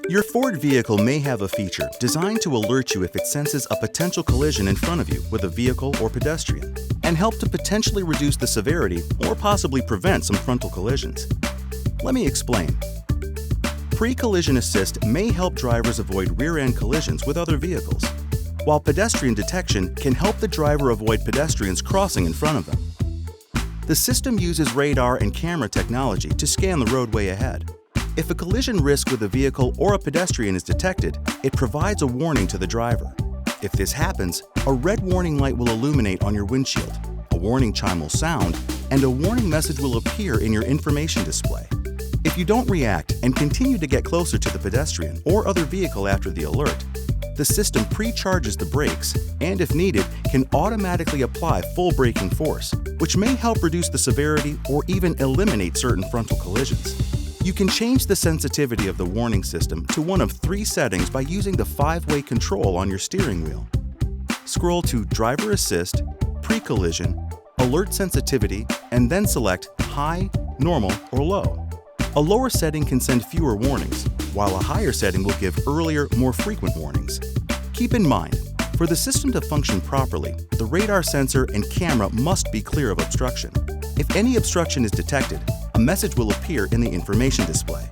Your Ford vehicle may have a feature designed to alert you if it senses a potential collision in front of you with a vehicle or pedestrian, and help to potentially reduce the severity or possibly prevent some frontal collisions. Let me explain. Pre-collision assist may help drivers avoid rear-end collisions with other vehicles, while pedestrian detection can help the driver avoid pedestrians crossing in front of them. The system uses radar and camera technology to scan the roadway ahead. If a collision risk with a vehicle or a pedestrian is detected, it provides a warning to the driver. If this happens, a red warning light will illuminate on your windshield, a warning chime will sound, and a warning message will appear in your information display. If you don't react and continue to get closer to the pedestrian or other vehicle after the alert, the system pre-charges the brakes and, if needed, can automatically apply full braking force, which may help reduce the severity or even eliminate certain frontal collisions. You can change the sensitivity of the warning system to one of 3 settings by using the 5-way control on your steering wheel. Scroll to Driver Assist, Pre-Collision, Alert Sensitivity, and then select High, Normal, or Low. A lower setting can send fewer warnings, while a higher setting will give earlier, more frequent warnings. Keep in mind, for the system to function properly, the radar sensor and camera must be clear of obstruction. If any obstruction is detected, a message will appear in the information display.